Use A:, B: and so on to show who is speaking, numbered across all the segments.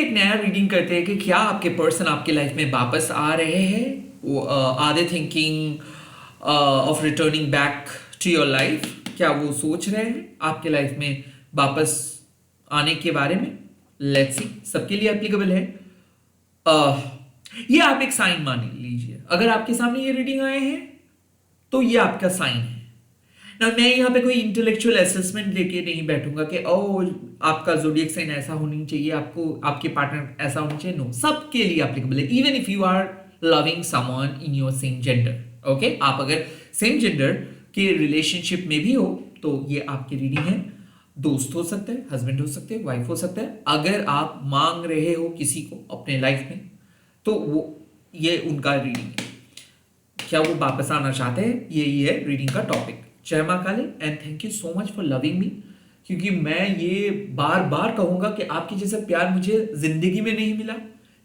A: एक नया रीडिंग करते हैं कि क्या आपके पर्सन आपके लाइफ में वापस आ रहे हैं। Are they thinking of returning back to your life? क्या वो सोच रहे हैं आपके लाइफ में वापस आने के बारे में? लेट्स सी, सबके लिए एप्लीकेबल है। uh, ये आप एक साइन मान लीजिए। अगर आपके सामने ये रीडिंग आए हैं तो ये आपका साइन है ना। मैं यहाँ पे कोई इंटेलेक्चुअल असेसमेंट लेके नहीं बैठूंगा कि ओ आपका ज़ोडिएक साइन ऐसा होनी चाहिए, आपको आपके पार्टनर ऐसा होना चाहिए। नो, सबके लिए एप्लीकेबल है। Even if you are loving someone in your same gender, okay, आप अगर सेम जेंडर के रिलेशनशिप में भी हो तो ये आपकी रीडिंग है। दोस्त हो सकता है, हस्बैंड हो सकते हैं, वाइफ हो सकता है। अगर आप मांग रहे हो किसी को अपने लाइफ में तो वो ये उनका रीडिंग है। क्या वो वापस आना चाहते हैं? ये है रीडिंग का टॉपिक। जय मां Kali and thank you so much for loving me, क्योंकि मैं ये बार बार कहूंगा कि आपके जैसा प्यार मुझे जिंदगी में नहीं मिला।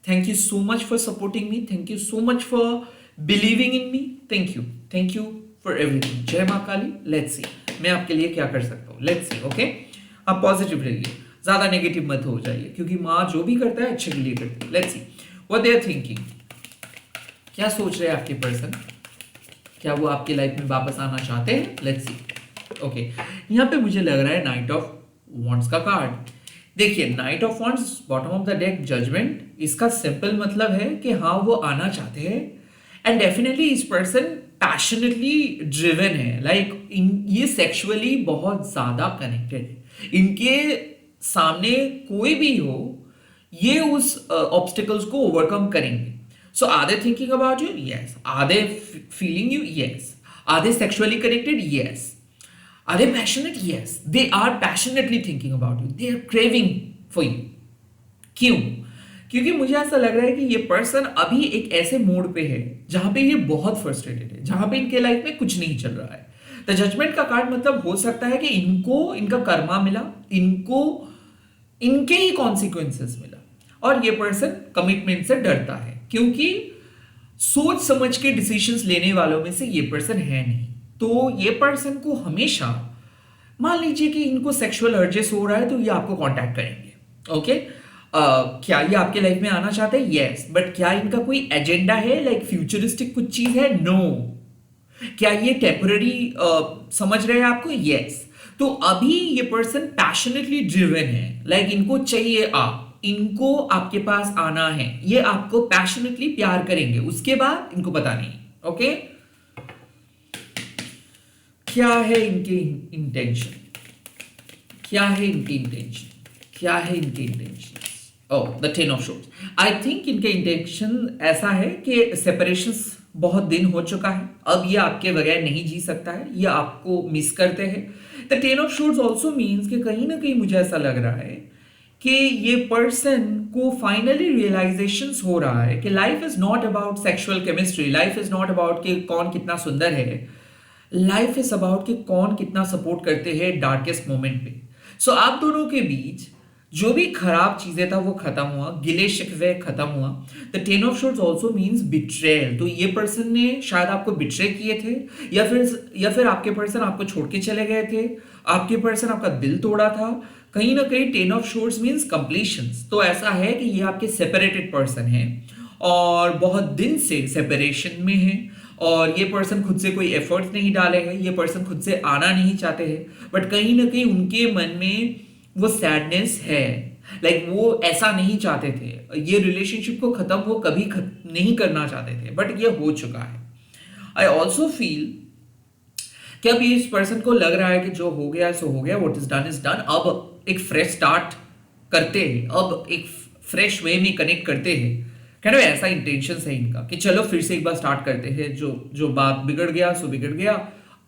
A: Thank you so much for supporting me, thank you so much for believing in me, thank you for everything. जय मां काली। लेट्स सी मैं आपके लिए क्या कर सकता हूँ। Let's see, okay. आप पॉजिटिव रहिए, ज्यादा नेगेटिव मत हो जाइए, क्योंकि माँ जो भी करता है अच्छे के लिए करती है। Let's see what they are thinking. क्या सोच रहे हैं आपके पर्सन? क्या वो आपकी लाइफ में वापस आना चाहते हैं? Let's see, okay. यहाँ पे मुझे लग रहा है नाइट ऑफ वॉन्ड्स का कार्ड। देखिए, knight of wands bottom of the deck, judgement. इसका सिंपल मतलब है कि हाँ वो आना चाहते हैं एंड डेफिनेटली इस पर्सन पैशनेटली ड्रिवन है। लाइक ये सेक्सुअली बहुत ज्यादा कनेक्टेड है। इनके सामने कोई भी हो, ये उस ऑब्स्टिकल्स को ओवरकम करेंगे। So are they thinking about you? Yes. Are they feeling you? Yes. Are they sexually connected? Yes. Are they passionate? Yes. They are passionately thinking about you. They are craving for you. क्यों? क्योंकि मुझे ऐसा लग रहा है कि ये person अभी एक ऐसे मोड पे है जहां पे ये बहुत फ्रस्ट्रेटेड है, जहां पे इनके लाइफ में कुछ नहीं चल रहा है। द जजमेंट का कार्ड मतलब हो सकता है कि इनको इनका कर्मा मिला, इनको इनके ही कॉन्सिक्वेंसेस मिला, और ये पर्सन कमिटमेंट से डरता है, क्योंकि सोच समझ के डिसीजंस लेने वालों में से ये पर्सन है नहीं। तो ये पर्सन को हमेशा, मान लीजिए कि इनको सेक्सुअल अर्जेस हो रहा है तो ये आपको कांटेक्ट करेंगे, ओके। क्या ये आपके लाइफ में आना चाहते हैं? यस। बट क्या इनका कोई एजेंडा है, लाइक फ्यूचरिस्टिक कुछ चीज है? नो। क्या ये टेम्पररी समझ रहे हैं आपको? यस। तो अभी ये पर्सन पैशनेटली ड्रिवन है, लाइक इनको चाहिए इनको आपके पास आना है, ये आपको पैशनेटली प्यार करेंगे, उसके बाद इनको पता नहीं, ओके। क्या है इनकी इंटेंशन? क्या है इनकी इंटेंशन? क्या है इनकी intention? Oh, the ten of swords. I think इनका इंटेंशन ऐसा है कि सेपरेशंस बहुत दिन हो चुका है, अब ये आपके बगैर नहीं जी सकता है, ये आपको मिस करते हैं। The ten of swords also means कि कहीं ना कहीं मुझे ऐसा लग रहा है कि ये पर्सन को फाइनली रियलाइजेशन हो रहा है कि life is not about sexual chemistry, life is not about कि कौन कितना सुंदर है, लाइफ इज अबाउट कि कौन कितना सपोर्ट करते हैं डार्केस्ट मोमेंट पे। सो आप दोनों के बीच जो भी खराब चीजें था वो खत्म हुआ, गिले शिकवे खत्म हुआ। The ten of swords also means betrayal. तो ये पर्सन ने शायद आपको बिट्रे किए थे, या फिर आपके पर्सन आपको छोड़ के चले गए थे, आपके पर्सन आपका दिल तोड़ा था। कहीं ना कहीं टेन ऑफ सोर्ड्स मीन्स कंप्लीशंस। तो ऐसा है कि ये आपके सेपरेटेड पर्सन है और बहुत दिन से सेपरेशन में है, और ये पर्सन खुद से कोई एफर्ट्स नहीं डाले हैं, ये पर्सन खुद से आना नहीं चाहते हैं, बट कहीं ना कहीं उनके मन में वो सैडनेस है, लाइक वो ऐसा नहीं चाहते थे, ये रिलेशनशिप को खत्म वो कभी नहीं करना चाहते थे, बट ये हो चुका है। आई ऑल्सो फील कि अब इस पर्सन को लग रहा है कि जो हो गया सो हो गया, what is done is done. अब एक फ्रेश स्टार्ट करते हैं, अब एक फ्रेश वे में कनेक्ट करते हैं। कहना ऐसा इंटेंशन है इनका कि चलो फिर से एक बार स्टार्ट करते हैं, जो बात बिगड़ गया सो बिगड़ गया,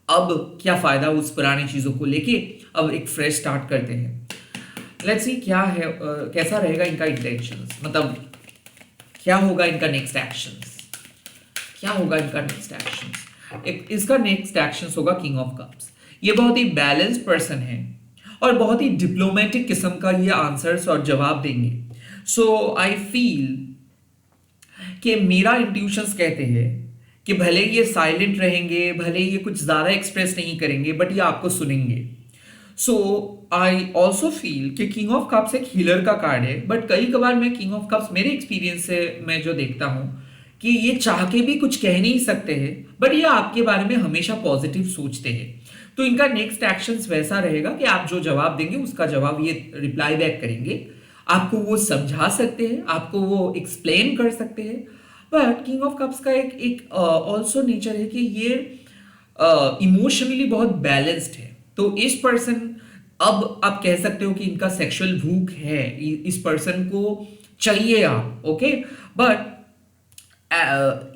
A: अब क्या फायदा उस पुरानी चीजों को लेके, अब एक फ्रेश स्टार्ट करते हैं। लेट्स सी क्या है, कैसा रहेगा इनका इंटेंशंस, मतलब क्या होगा इनका नेक्स्ट एक्शंस, क्या होगा इनका नेक्स्ट एक्शंस। इसका नेक्स्ट एक्शंस होगा किंग ऑफ कप्स। ये बहुत ही बैलेंस्ड पर्सन है और बहुत ही डिप्लोमेटिक किस्म का ये आंसर्स और जवाब देंगे। सो आई फील कि मेरा इंट्यूशंस कहते हैं कि भले ये साइलेंट रहेंगे, भले ये कुछ ज्यादा एक्सप्रेस नहीं करेंगे, बट ये आपको सुनेंगे। सो आई ऑल्सो फील कि किंग ऑफ कप्स एक हीलर का कार्ड है, बट कई कबार मैं किंग ऑफ कप्स मेरे एक्सपीरियंस से मैं जो देखता हूँ कि ये चाह के भी कुछ कह नहीं सकते हैं, बट ये आपके बारे में हमेशा पॉजिटिव सोचते हैं। तो इनका नेक्स्ट एक्शंस वैसा रहेगा कि आप जो जवाब देंगे उसका जवाब ये रिप्लाई बैक करेंगे, आपको वो समझा सकते हैं, आपको वो एक्सप्लेन कर सकते हैं। बट किंग ऑफ कप्स का एक एक ऑल्सो नेचर है कि ये इमोशनली बहुत बैलेंस्ड है। तो इस पर्सन, अब आप कह सकते हो कि इनका सेक्सुअल भूख है, इस पर्सन को चाहिए आप, ओके, बट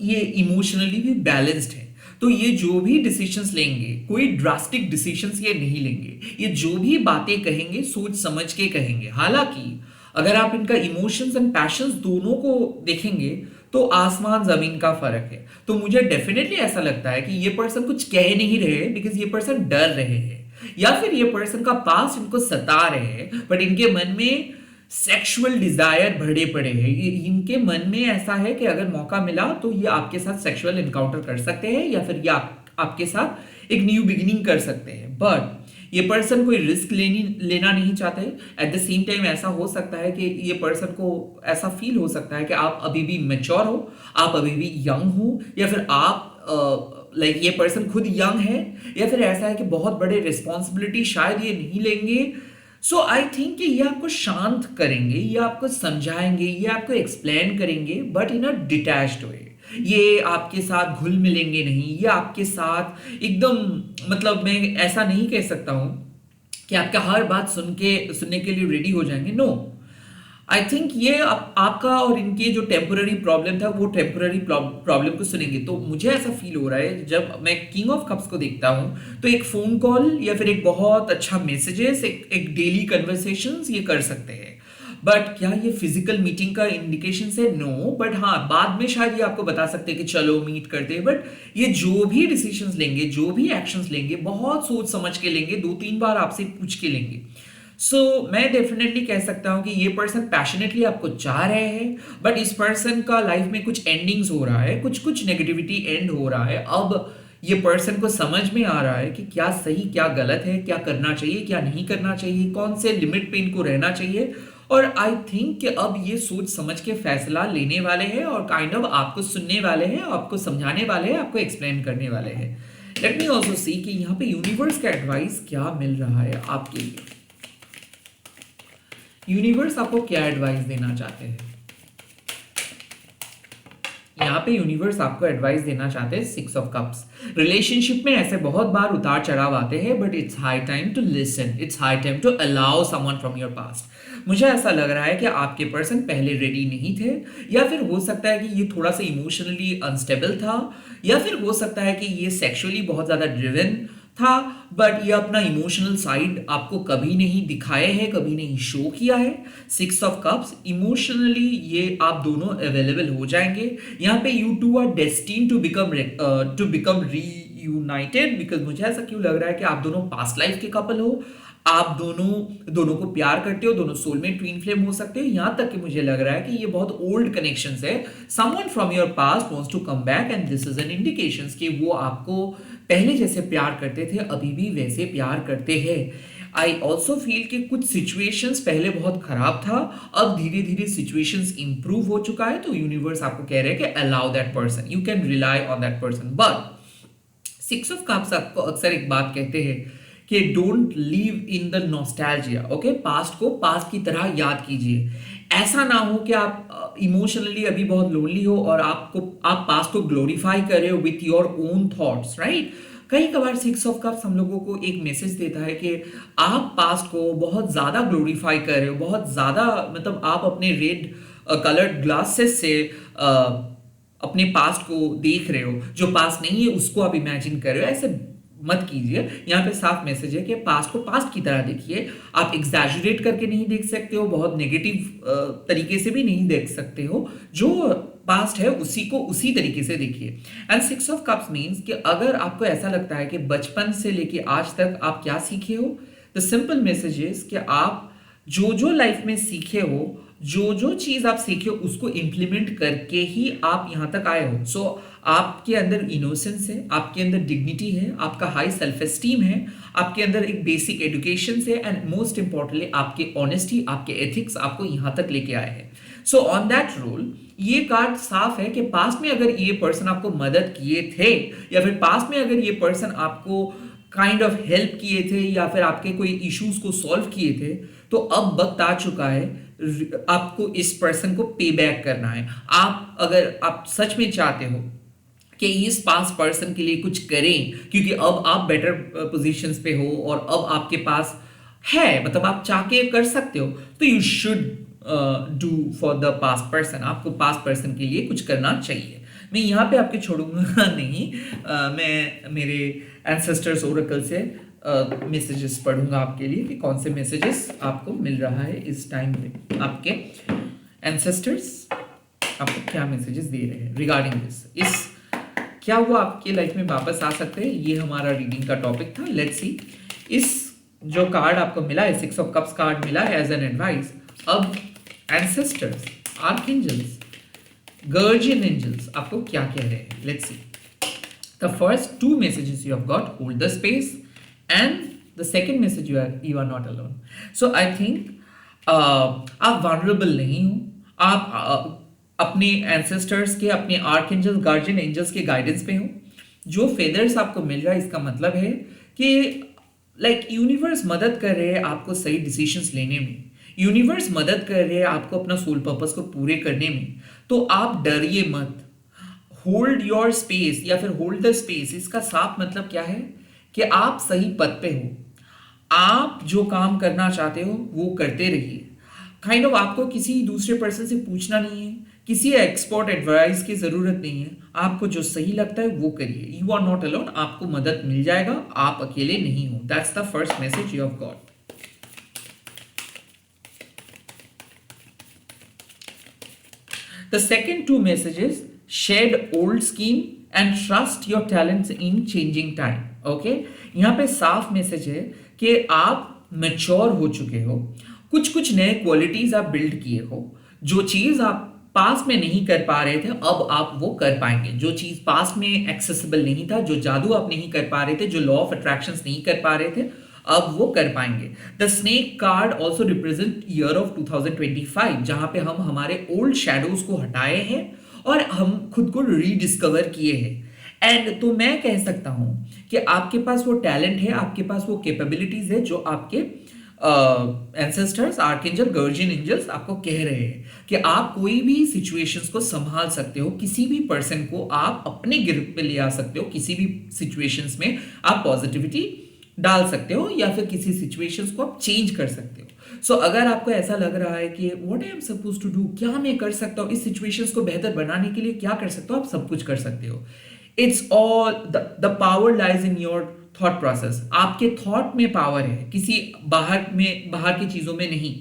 A: ये इमोशनली भी बैलेंस्ड है। तो ये जो भी डिसीजंस लेंगे, कोई ड्रास्टिक डिसीजंस ये नहीं लेंगे, ये जो भी बातें कहेंगे सोच समझ के कहेंगे। हालांकि अगर आप इनका इमोशंस एंड पैशंस दोनों को देखेंगे तो आसमान जमीन का फर्क है। तो मुझे डेफिनेटली ऐसा लगता है कि ये पर्सन कुछ कह नहीं रहे बिकॉज ये पर्सन डर रहे हैं, या फिर ये पर्सन का पास्ट इनको सता रहे हैं, बट इनके मन में सेक्सुअल डिजायर भरे पड़े हैं। इनके मन में ऐसा है कि अगर मौका मिला तो ये आपके साथ सेक्सुअल इनकाउंटर कर सकते हैं, या फिर ये आपके साथ एक न्यू बिगिनिंग कर सकते हैं। बट ये पर्सन कोई रिस्क लेना नहीं चाहते। एट द सेम टाइम ऐसा हो सकता है कि ये पर्सन को ऐसा फील हो सकता है कि आप अभी भी मैच्योर हो, आप अभी भी यंग हो, या फिर आप लाइक ये पर्सन खुद यंग है, या फिर ऐसा है कि बहुत बड़े रिस्पॉन्सिबिलिटी शायद ये नहीं लेंगे। सो आई थिंक कि ये आपको शांत करेंगे, ये आपको समझाएंगे, ये आपको एक्सप्लेन करेंगे, बट इन अ डिटैच्ड वे। ये आपके साथ घुल मिलेंगे नहीं, ये आपके साथ एकदम, मतलब मैं ऐसा नहीं कह सकता हूं कि आपका हर बात सुनने के लिए रेडी हो जाएंगे। नो, आई थिंक ये आपका और इनके जो टेम्पोररी प्रॉब्लम था वो टेम्पोररी प्रॉब्लम को सुनेंगे। तो मुझे ऐसा फील हो रहा है जब मैं किंग ऑफ कप्स को देखता हूं तो एक फोन कॉल या फिर एक बहुत अच्छा मैसेजेस, एक डेली कन्वर्सेशंस ये कर सकते हैं। बट क्या ये फिजिकल मीटिंग का इंडिकेशन है? नो, बट हाँ बाद में शायद ये आपको बता सकते हैं कि चलो मीट करते हैं। बट ये जो भी डिसीजंस लेंगे, जो भी एक्शंस लेंगे, बहुत सोच समझ के लेंगे, 2-3 बार आपसे पूछ के लेंगे। मैं डेफिनेटली कह सकता हूं कि ये पर्सन पैशनेटली आपको चाह रहे हैं, बट इस पर्सन का लाइफ में कुछ एंडिंग्स हो रहा है, कुछ नेगेटिविटी एंड हो रहा है। अब ये पर्सन को समझ में आ रहा है कि क्या सही क्या गलत है, क्या करना चाहिए क्या नहीं करना चाहिए, कौन से लिमिट पे इनको रहना चाहिए। और आई थिंक कि अब ये सोच समझ के फैसला लेने वाले हैं और काइंड ऑफ आपको सुनने वाले हैं, आपको समझाने वाले हैं, आपको एक्सप्लेन करने वाले हैं। लेट मी ऑल्सो सी कि यहाँ पे यूनिवर्स का एडवाइस क्या मिल रहा है आपके लिए। यूनिवर्स आपको क्या एडवाइस देना चाहते हैं? यहाँ पे यूनिवर्स आपको एडवाइस देना चाहते हैं 6 ऑफ कप्स। रिलेशनशिप में ऐसे बहुत बार उतार चढ़ाव आते हैं, but it's high time to listen, it's high time to allow someone from your past. मुझे ऐसा लग रहा है कि आपके पर्सन पहले रेडी नहीं थे, या फिर हो सकता है कि ये थोड़ा सा इमोशनली अनस्टेबल था, या फिर हो सकता है कि ये सेक्सुअली बहुत ज्यादा ड्रिवन था, बट ये अपना इमोशनल साइड आपको कभी नहीं दिखाए है, कभी नहीं शो किया है। 6 ऑफ कप्स, इमोशनली ये आप दोनों अवेलेबल हो जाएंगे। यहाँ पे you two are destined to become reunited, because मुझे ऐसा क्यों लग रहा है कि आप दोनों पास्ट लाइफ के कपल हो, आप दोनों को प्यार करते हो, दोनों सोलमेट ट्विन फ्लेम हो सकते हो। यहां तक कि मुझे लग रहा है कि ये बहुत ओल्ड कनेक्शंस है। Someone from your past wants to come back and this is an indications कि वो आपको पहले जैसे प्यार करते थे अभी भी वैसे प्यार करते हैं। आई ऑल्सो फील कि कुछ सिचुएशंस पहले बहुत खराब था, अब धीरे धीरे सिचुएशंस इंप्रूव हो चुका है। तो यूनिवर्स आपको कह रहे हैं कि allow that person, you can rely on that person. But 6 of cups आपको अक्सर एक बात कहते हैं कि don't live in the nostalgia. Okay, past को पास्ट की तरह याद कीजिए। ऐसा ना हो कि आप इमोशनली अभी बहुत लोनली हो और आप पास्ट को ग्लोरीफाई कर रहे हो with your own thoughts, right. कई कबार 6 ऑफ कप्स हम लोगों को एक मैसेज देता है कि आप पास्ट को बहुत ज्यादा ग्लोरीफाई कर रहे हो, बहुत ज्यादा, मतलब आप अपने रेड कलर्ड ग्लासेस से अपने पास्ट को देख रहे हो, जो पास्ट नहीं है उसको आप इमेजिन कर रहे हो। ऐसे मत कीजिए। यहाँ पे साफ मैसेज है कि पास्ट को पास्ट की तरह देखिए। आप एग्जैजरेट करके नहीं देख सकते हो, बहुत नेगेटिव तरीके से भी नहीं देख सकते हो। जो पास्ट है उसी को उसी तरीके से देखिए। एंड 6 ऑफ कप्स मीन्स कि अगर आपको ऐसा लगता है कि बचपन से लेके आज तक आप क्या सीखे हो, द सिंपल मैसेज इज कि आप जो जो लाइफ में सीखे हो जो जो चीज आप सीखे हो उसको इम्प्लीमेंट करके ही आप यहां तक आए हो। सो आपके अंदर इनोसेंस है, आपके अंदर डिग्निटी है, आपका हाई सेल्फ एस्टीम है, आपके अंदर एक बेसिक एजुकेशन है, एंड मोस्ट इंपॉर्टेंटली आपके ऑनेस्टी, आपके एथिक्स आपको यहां तक लेके आए हैं। सो ऑन दैट रोल ये कार्ड साफ है कि पास्ट में अगर ये पर्सन आपको मदद किए थे, या फिर पास्ट में अगर ये पर्सन आपको काइंड ऑफ हेल्प किए थे, या फिर आपके कोई इश्यूज को सॉल्व किए थे, तो अब वक्त आ चुका है आपको इस पर्सन को पे बैक करना है। आप अगर आप सच में चाहते हो कि इस पास पर्सन के लिए कुछ करें, क्योंकि अब आप बेटर पोजीशंस पे हो और अब आपके पास है, मतलब आप चाह के कर सकते हो, तो you should do for the past person. आपको पास्ट पर्सन के लिए कुछ करना चाहिए। मैं यहाँ पे आपके छोड़ूंगा नहीं, मैं मेरे एंसेस्टर्स ओरेकल से मैसेजेस पढ़ूंगा आपके लिए कि कौन से मैसेजेस आपको मिल रहा है इस टाइम पे। आपके एंसेस्टर्स आपको क्या मैसेजेस दे रहे हैं रिगार्डिंग दिस, इस क्या वो आपकी लाइफ में वापस आ सकते हैं, ये हमारा रीडिंग का टॉपिक था। लेट्स सी इस जो कार्ड आपको मिला है, 6 ऑफ कप्स कार्ड मिला है एज एन एडवाइस। अब एंसेस्टर्स, आर्कएंजल्स, गार्डियन एंजल्स आपको क्या कह रहे हैं, let's C. The first two messages you have got, hold the space, and the second message you are not alone. So I think आप vulnerable नहीं हो, आप अपने एंसेस्टर्स के, अपने आर्कएंजल, गार्डियन एंजल्स के गाइडेंस पे हो। जो फेदर्स आपको मिल रहा है इसका मतलब है कि लाइक यूनिवर्स मदद कर रहे हैं आपको सही डिसीजंस लेने में, यूनिवर्स मदद कर रहे हैं आपको अपना सोल पर्पस को पूरे करने में। तो आप डरिए मत, होल्ड योर स्पेस या फिर होल्ड द स्पेस। इसका साफ मतलब क्या है कि आप सही पद पे हो, आप जो काम करना चाहते हो वो करते रहिए। काइंड ऑफ आपको किसी दूसरे पर्सन से पूछना नहीं है, किसी एक्सपर्ट एडवाइस की जरूरत नहीं है, आपको जो सही लगता है वो करिए। यू आर नॉट अलोन, आपको मदद मिल जाएगा, आप अकेले नहीं हो। That's the first message you have got. The second two messages, shed old scheme and trust your talents in changing time. Okay? यहाँ पे साफ मैसेज है कि आप मैच्योर हो चुके हो, कुछ कुछ नए क्वालिटीज आप बिल्ड किए हो। जो चीज आप पास में नहीं कर पा रहे थे अब आप वो कर पाएंगे। जो चीज पास में एक्सेसिबल नहीं था, जो जादू आप नहीं कर पा रहे थे, जो लॉ ऑफ अट्रैक्शंस नहीं कर पा रहे थे, अब वो कर पाएंगे। The snake card also represent year of 2025, जहां पे हम हमारे ओल्ड शैडोज को हटाए हैं और हम खुद को रीडिस्कवर किए हैं। एंड तो मैं कह सकता हूं कि आपके पास वो टैलेंट है, आपके पास वो कैपेबिलिटीज है जो आपके एंसेस्टर्स, आर्कएंजल, गार्डियन एंजल्स आपको कह रहे हैं कि आप कोई भी सिचुएशंस को संभाल सकते हो, किसी भी पर्सन को आप अपने गिरफ्त पे ले आ सकते हो, किसी भी सिचुएशंस में आप पॉजिटिविटी डाल सकते हो या फिर किसी सिचुएशंस को आप चेंज कर सकते हो। सो अगर आपको ऐसा लग रहा है कि what I am suppose to do, क्या मैं कर सकता हूँ, इस सिचुएशंस को बेहतर बनाने के लिए क्या कर सकता हूँ, आप सब कुछ कर सकते हो। It's all the power lies in your thought process. आपके थॉट में पावर है, किसी बाहर की चीजों में नहीं।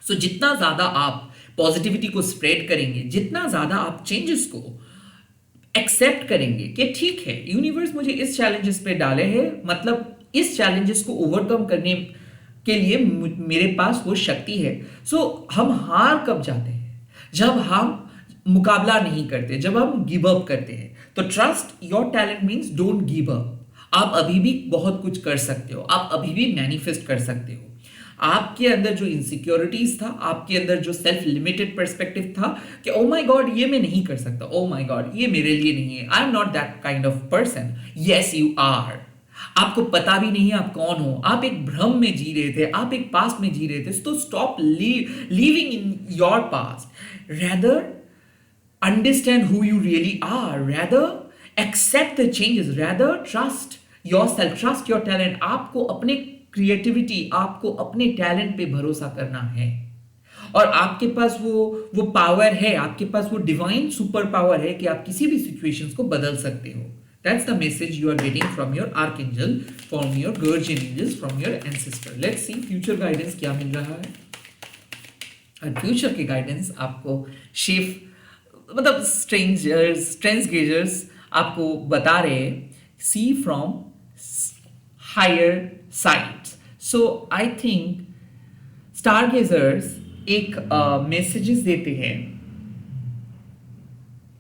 A: सो जितना ज्यादा आप पॉजिटिविटी को स्प्रेड करेंगे, जितना ज्यादा आप चेंजेस को एक्सेप्ट करेंगे कि ठीक है यूनिवर्स मुझे इस चैलेंजेस पे डाले हैं, मतलब इस चैलेंजेस को ओवरकम करने के लिए मेरे पास वो शक्ति है। सो हम हार कब जाते हैं, जब हम मुकाबला नहीं करते, जब हम गिव अप करते हैं। तो trust your talent means don't give up. आप अभी भी बहुत कुछ कर सकते हो, आप अभी भी मैनिफेस्ट कर सकते हो। आपके अंदर जो इनसिक्योरिटीज था, आपके अंदर जो सेल्फ लिमिटेड पर्सपेक्टिव था कि ओ माय गॉड ये मैं नहीं कर सकता, ओ माय गॉड ये मेरे लिए नहीं है, I am not that kind of person. Yes you are. आपको पता भी नहीं आप कौन हो, आप एक भ्रम में जी रहे थे, आप एक पास्ट में जी रहे थे। तो stop living in your past, rather understand who you really are, rather accept the changes, rather trust yourself, trust your talent। आपको अपने क्रिएटिविटी, आपको अपने टैलेंट पे भरोसा करना है और आपके पास वो पावर है, आपके पास वो डिवाइन सुपर पावर है कि आप किसी भी सिचुएशंस को बदल सकते हो। That's the message you are getting from your archangel, from your guardian angels, from your ancestor. Let's see future guidance क्या मिल रहा है। और फ्यूचर के गाइडेंस आपको मतलब स्ट्रेंथ गेजर्स आपको बता रहे हैं, see from higher sides. So I think star gazers एक मैसेजेस देते हैं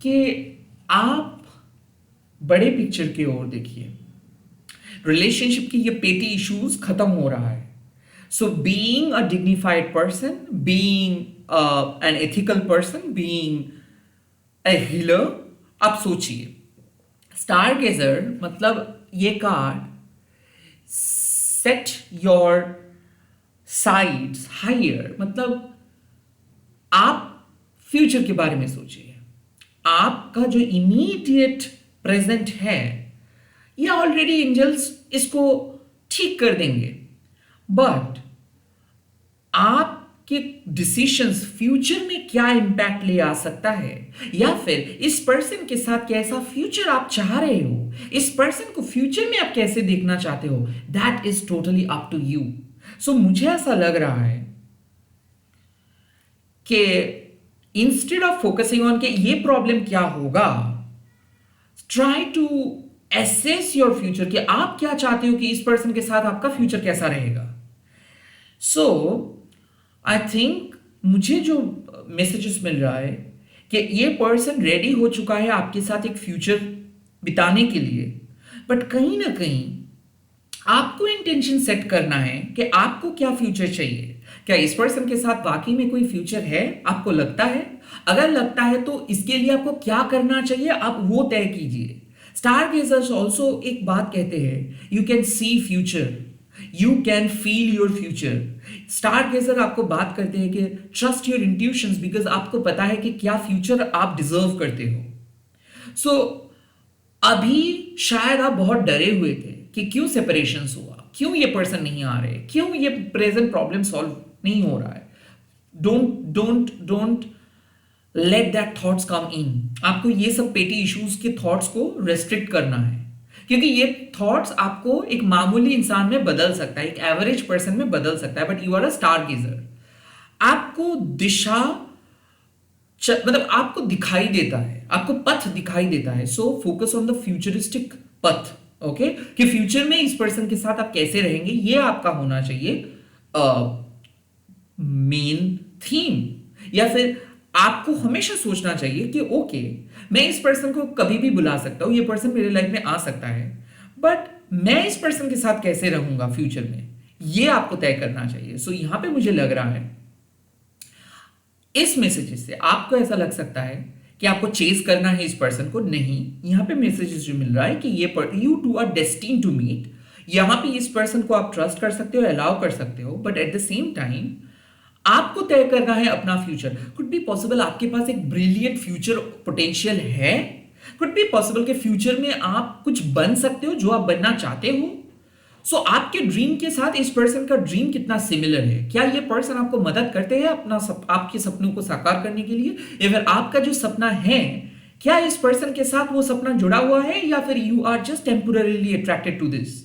A: कि आप बड़े पिक्चर की ओर देखिए, रिलेशनशिप की ये पेटी इश्यूज खत्म हो रहा है. So being a dignified person, being an ethical person, being a healer, आप सोचिए स्टार गेजर मतलब ये card set your sides higher, मतलब आप फ्यूचर के बारे में सोचिए. आपका जो इमीडिएट प्रेजेंट है ये ऑलरेडी एंजल्स इसको ठीक कर देंगे, बट आपके डिसीशंस फ्यूचर में क्या इंपैक्ट ले आ सकता है, या फिर इस पर्सन के साथ कैसा फ्यूचर आप चाह रहे हो, इस पर्सन को फ्यूचर में आप कैसे देखना चाहते हो, that is totally up to you. So मुझे ऐसा लग रहा है कि इंस्टेड ऑफ फोकसिंग ऑन के ये प्रॉब्लम क्या होगा, try to assess your future कि आप क्या चाहते हो कि इस पर्सन के साथ आपका फ्यूचर कैसा रहेगा. सो आई थिंक मुझे जो मैसेजेस मिल रहा है कि ये पर्सन रेडी हो चुका है आपके साथ एक फ्यूचर बिताने के लिए, बट कहीं ना कहीं आपको इंटेंशन सेट करना है कि आपको क्या फ्यूचर चाहिए. क्या इस पर्सन के साथ वाकई में कोई फ्यूचर है, आपको लगता है? अगर लगता है तो इसके लिए आपको क्या करना चाहिए, आप वो तय कीजिए. स्टार गेजर्स ऑल्सो एक बात कहते हैं, you can see future, you can feel your future. Star gazer आपको बात करते हैं कि ट्रस्ट योर इंट्यूशंस, बिकॉज आपको पता है कि क्या फ्यूचर आप डिजर्व करते हो. सो अभी शायद आप बहुत डरे हुए थे कि क्यों सेपरेशंस हुआ, क्यों ये पर्सन नहीं आ रहे, क्यों ये प्रेजेंट प्रॉब्लम सॉल्व नहीं हो रहा है. Don't let that thoughts come इन. आपको ये सब पेटी इश्यूज के थॉट्स को रेस्ट्रिक्ट करना है, क्योंकि ये थॉट्स आपको एक मामूली इंसान में बदल सकता है, एक एवरेज पर्सन में बदल सकता है, but you are a star gazer. आपको दिशा मतलब आपको दिखाई देता है, आपको पथ दिखाई देता है. So focus on the futuristic पथ, ओके, कि फ्यूचर में इस पर्सन के साथ आप कैसे रहेंगे, ये आपका होना चाहिए मेन थीम. या फिर आपको हमेशा सोचना चाहिए कि ओके, मैं इस पर्सन को कभी भी बुला सकता हूं, ये पर्सन मेरे लाइफ में आ सकता है, बट मैं इस पर्सन के साथ कैसे रहूंगा फ्यूचर में, ये आपको तय करना चाहिए. सो यहां पे मुझे लग रहा है इस मैसेजेस से आपको ऐसा लग सकता है कि आपको चेस करना है इस पर्सन को. नहीं, यहां पे मैसेजेस जो मिल रहा है कि ये you two are destined to meet. यहां पे इस पर्सन को आप ट्रस्ट कर सकते हो, अलाउ कर सकते हो, but at the same time आपको तय करना है अपना फ्यूचर. कुड बी पॉसिबल आपके पास एक ब्रिलियंट फ्यूचर पोटेंशियल है. कुड बी पॉसिबल के फ्यूचर में आप कुछ बन सकते हो जो आप बनना चाहते हो. सो आपके ड्रीम के साथ इस पर्सन का ड्रीम कितना सिमिलर है, क्या ये पर्सन आपको मदद करते हैं आपके सपनों को साकार करने के लिए, या फिर आपका जो सपना है क्या इस पर्सन के साथ वो सपना जुड़ा हुआ है, या फिर you are just temporarily attracted to this,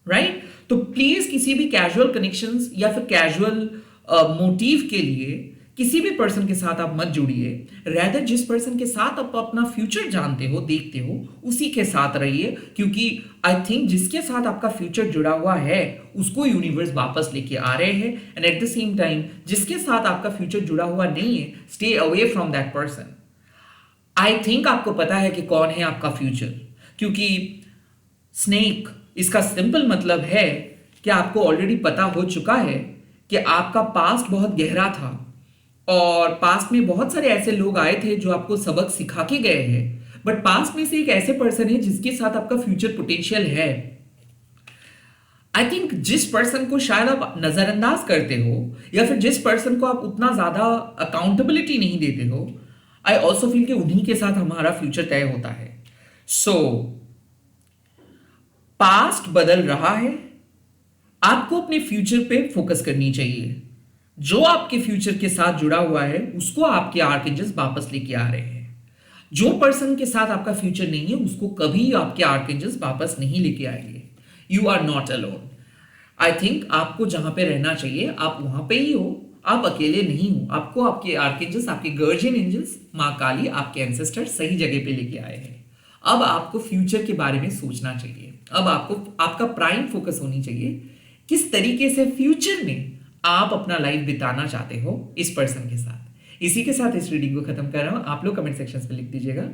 A: right. तो प्लीज किसी भी कैजुअल कनेक्शंस या फिर कैजुअल मोटिव के लिए किसी भी पर्सन के साथ आप मत जुड़िए. रैदर जिस पर्सन के साथ आप अपना फ्यूचर जानते हो, देखते हो, उसी के साथ रहिए, क्योंकि आई थिंक जिसके साथ आपका फ्यूचर जुड़ा हुआ है उसको यूनिवर्स वापस लेके आ रहे हैं. And at the same time जिसके साथ आपका फ्यूचर जुड़ा हुआ नहीं है, stay away from that person. I think आपको पता है कि कौन है आपका फ्यूचर, क्योंकि स्नेक इसका सिंपल मतलब है कि आपको ऑलरेडी पता हो चुका है कि आपका पास्ट बहुत गहरा था और पास्ट में बहुत सारे ऐसे लोग आए थे जो आपको सबक सिखा के गए हैं, बट पास्ट में से एक ऐसे पर्सन है जिसके साथ आपका फ्यूचर पोटेंशियल है. आई थिंक जिस पर्सन को शायद आप नजरअंदाज करते हो, या फिर जिस पर्सन को आप उतना ज्यादा अकाउंटेबिलिटी नहीं देते हो, आई ऑल्सो फील कि उन्हीं के साथ हमारा फ्यूचर तय होता है. सो पास्ट बदल रहा है, आपको अपने फ्यूचर पे फोकस करनी चाहिए. जो आपके फ्यूचर के साथ जुड़ा हुआ है उसको आपके आर्कएंजल्स वापस लेके आ रहे हैं. जो पर्सन के साथ आपका फ्यूचर नहीं है उसको कभी आपके आर्कएंजल्स वापस नहीं लेके आएंगे. You are not alone. I think आपको जहां पे रहना चाहिए आप वहां पे ही हो, आप अकेले नहीं हो. आपको आपके आर्कएंजल्स, आपके गार्जियन एंजल्स, मां काली, आपके एंसेस्टर सही जगह पे लेके आए हैं. अब आपको फ्यूचर के बारे में सोचना चाहिए. अब आपको आपका प्राइम फोकस होनी चाहिए किस तरीके से फ्यूचर में आप अपना लाइफ बिताना चाहते हो इस पर्सन के साथ। इसी के साथ इस रीडिंग को खत्म कर रहा हूं। आप लोग कमेंट सेक्शन में लिख दीजिएगा,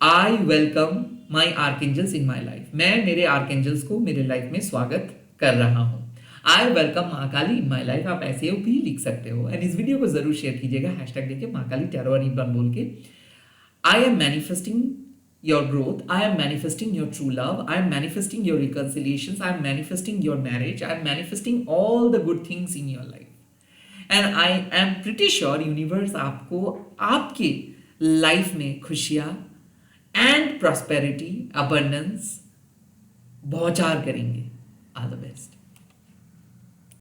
A: I welcome my archangels in my life. मैं मेरे आर्कएंजल्स को मेरे लाइफ में स्वागत कर रहा हूं। I welcome Mahakali in my life, आप ऐसे भी लिख सकते हो। एंड इस वीडियो को जरूर शेयर कीजिएगा हैशटैग देके महाकाली टैरो और इब्रान बोल के। I am manifesting your growth. I am manifesting your true love. I am manifesting your reconciliations. I am manifesting your marriage. I am manifesting all the good things in your life. And I am pretty sure universe आपको आपके life में खुशियाँ and prosperity, abundance बौछार करेंगे। All the best.